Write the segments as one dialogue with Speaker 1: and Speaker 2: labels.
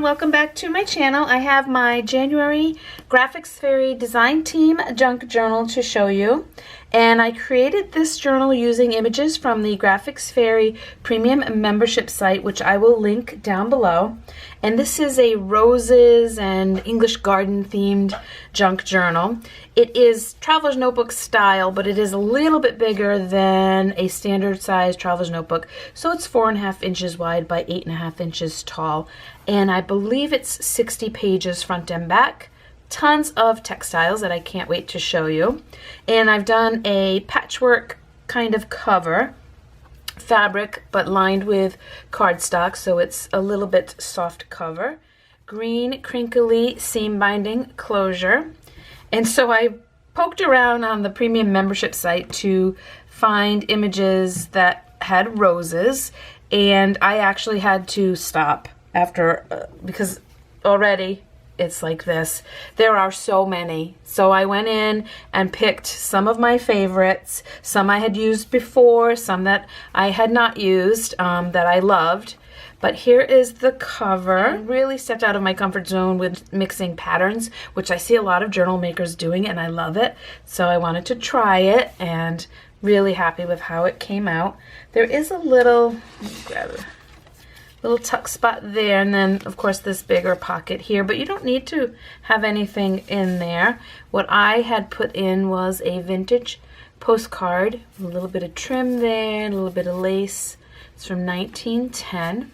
Speaker 1: everyone, welcome back to my channel. I have my January Graphics Fairy Design Team Junk Journal to show you. And I created this journal using images from the Graphics Fairy Premium Membership site, which I will link down below. And this is a roses and English garden themed junk journal. It is traveler's notebook style, but it is a little bit bigger than a standard size traveler's notebook. So it's 4.5 inches wide by 8.5 inches tall. And I believe it's 60 pages front and back. Tons of textiles that I can't wait to show you. And I've done a patchwork kind of cover fabric, but lined with cardstock, so it's a little bit soft cover. Green crinkly seam binding closure. And so I poked around on the premium membership site to find images that had roses, and I actually had to stop after because already it's like this. There are so many. So I went in and picked some of my favorites, some I had used before, some that I had not used, that I loved. But here is the cover. I really stepped out of my comfort zone with mixing patterns, which I see a lot of journal makers doing, and I love it. So I wanted to try it, and really happy with how it came out. There is a little, let me grab it, little tuck spot there, and then of course this bigger pocket here, but you don't need to have anything in there. What I had put in was a vintage postcard, a little bit of trim there, a little bit of lace. It's from 1910.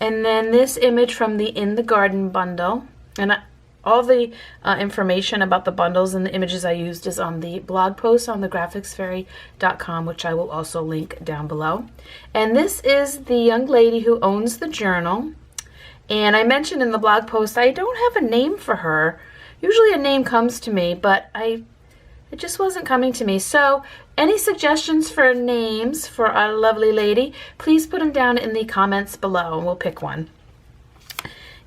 Speaker 1: And then this image from the In the Garden bundle, and all the information about the bundles and the images I used is on the blog post on thegraphicsfairy.com, which I will also link down below. And this is the young lady who owns the journal. And I mentioned in the blog post I don't have a name for her. Usually a name comes to me, but it just wasn't coming to me. So any suggestions for names for our lovely lady, please put them down in the comments below and we'll pick one.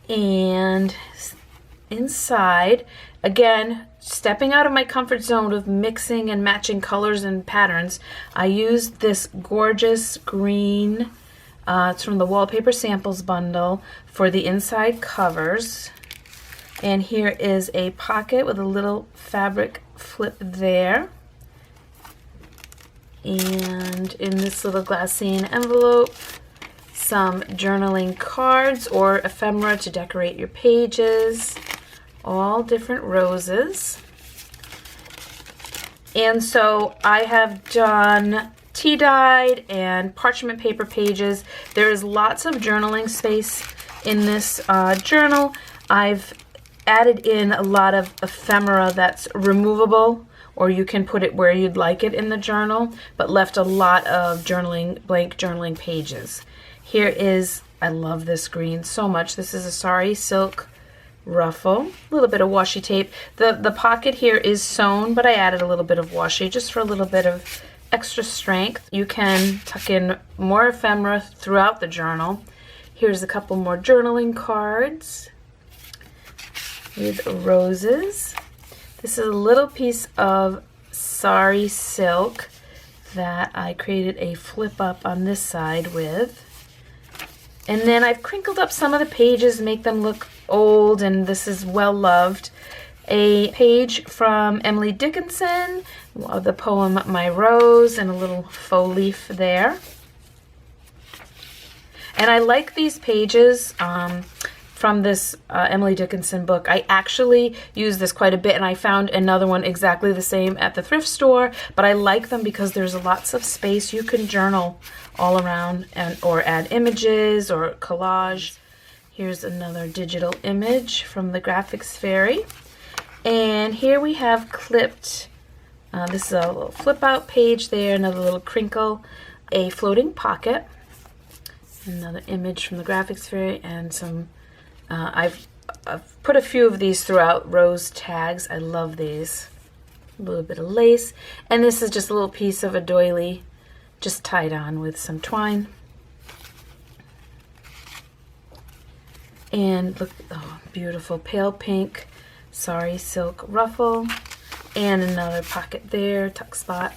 Speaker 1: And inside, again, stepping out of my comfort zone with mixing and matching colors and patterns, I used this gorgeous green, it's from the Wallpaper Samples bundle, for the inside covers. And here is a pocket with a little fabric flip there. And in this little glassine envelope, some journaling cards or ephemera to decorate your pages. All different roses. And so I have done tea-dyed and parchment paper pages. There is lots of journaling space in this journal. I've added in a lot of ephemera that's removable, or you can put it where you'd like it in the journal, but left a lot of blank journaling pages. Here is, I love this green so much. This is a sari silk ruffle, a little bit of washi tape. The pocket here is sewn, but I added a little bit of washi just for a little bit of extra strength. You can tuck in more ephemera throughout the journal. Here's a couple more journaling cards with roses. This is a little piece of sari silk that I created a flip up on this side with. And then I've crinkled up some of the pages, make them look old, and this is well loved. A page from Emily Dickinson, the poem My Rose, and a little faux leaf there. And I like these pages from this Emily Dickinson book. I actually use this quite a bit, and I found another one exactly the same at the thrift store, but I like them because there's lots of space. You can journal all around or add images or collage. Here's another digital image from the Graphics Fairy. And here we have clipped, this is a little flip out page there, another little crinkle, a floating pocket, another image from the Graphics Fairy, and some, I've put a few of these throughout rose tags. I love these. A little bit of lace. And this is just a little piece of a doily just tied on with some twine. And look, oh, beautiful pale pink sari silk ruffle. And another pocket there, tuck spot,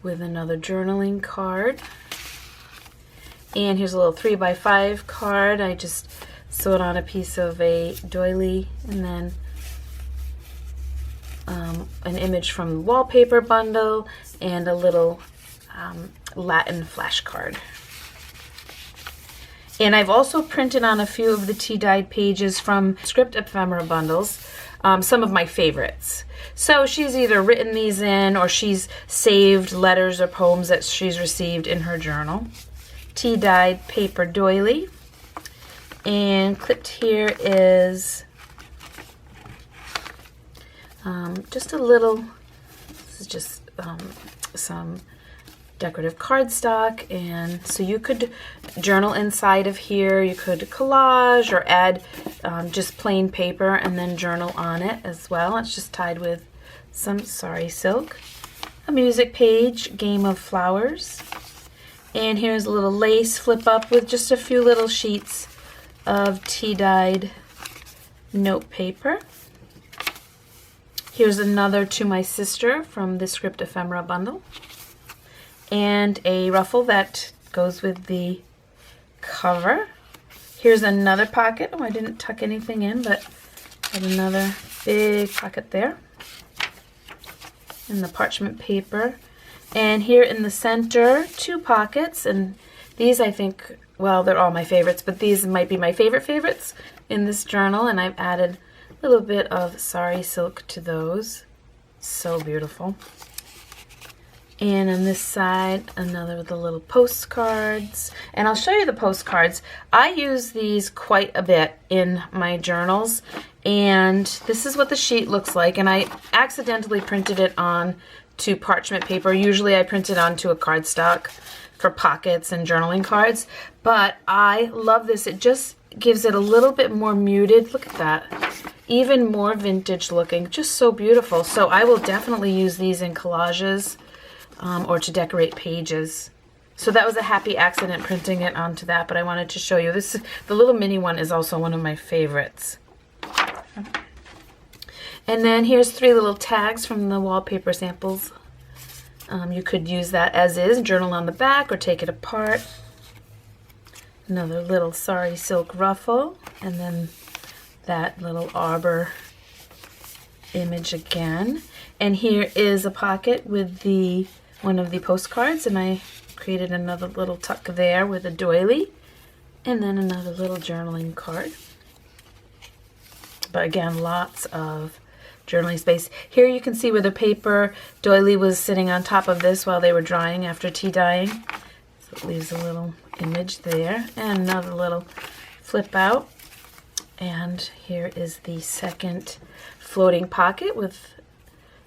Speaker 1: with another journaling card. And here's a little 3x5 card. I just sew it on a piece of a doily, and then an image from the wallpaper bundle, and a little Latin flashcard. And I've also printed on a few of the tea-dyed pages from script ephemera bundles, some of my favorites. So she's either written these in, or she's saved letters or poems that she's received in her journal. Tea-dyed paper doily. And clipped here is just a little, this is just some decorative cardstock, and so you could journal inside of here. You could collage or add just plain paper and then journal on it as well. It's just tied with some sari silk. A music page, game of flowers, and here's a little lace flip up with just a few little sheets of tea-dyed note paper. Here's another to my sister from the script ephemera bundle, and a ruffle that goes with the cover. Here's another pocket. Oh, I didn't tuck anything in, but had another big pocket there in the parchment paper. And here in the center, 2 pockets, and these I think, well, they're all my favorites, but these might be my favorites in this journal, and I've added a little bit of sari silk to those. So beautiful. And on this side, another with the little postcards. And I'll show you the postcards. I use these quite a bit in my journals, and this is what the sheet looks like. And I accidentally printed it on to parchment paper. Usually I print it onto a cardstock for pockets and journaling cards, but I love this. It just gives it a little bit more muted. Look at that. Even more vintage looking. Just so beautiful. So I will definitely use these in collages or to decorate pages. So that was a happy accident printing it onto that, but I wanted to show you. This, the little mini one is also one of my favorites. And then here's 3 little tags from the wallpaper samples. You could use that as is, journal on the back, or take it apart. Another little sari silk ruffle, and then that little arbor image again. And here is a pocket with the one of the postcards, and I created another little tuck there with a doily, and then another little journaling card. But again, lots of journaling space. Here you can see where the paper doily was sitting on top of this while they were drying after tea dyeing. So it leaves a little image there, and another little flip out. And here is the second floating pocket with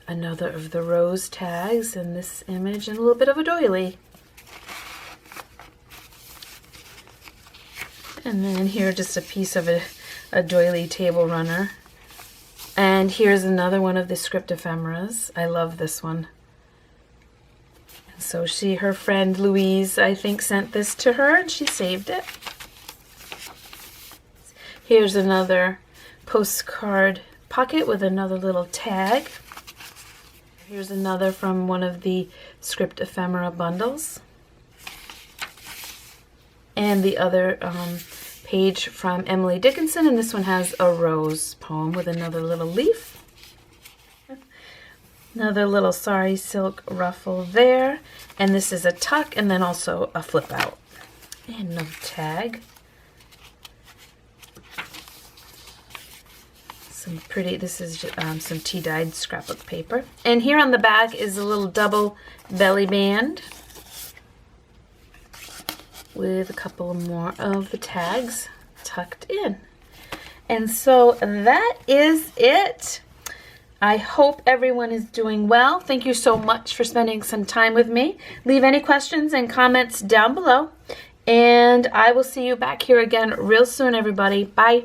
Speaker 1: another of the rose tags and this image and a little bit of a doily. And then here just a piece of a doily table runner. And here's another one of the script ephemeras. I love this one. And so her friend Louise, I think, sent this to her, and she saved it. Here's another postcard pocket with another little tag. Here's another from one of the script ephemera bundles. And the other page from Emily Dickinson, and this one has a rose poem with another little leaf. Another little sari silk ruffle there, and this is a tuck and then also a flip out. And another tag. Some pretty, this is some tea-dyed scrapbook paper. And here on the back is a little double belly band with a couple more of the tags tucked in. And so that is it. I hope everyone is doing well. Thank you so much for spending some time with me. Leave any questions and comments down below, and I will see you back here again real soon, everybody. Bye.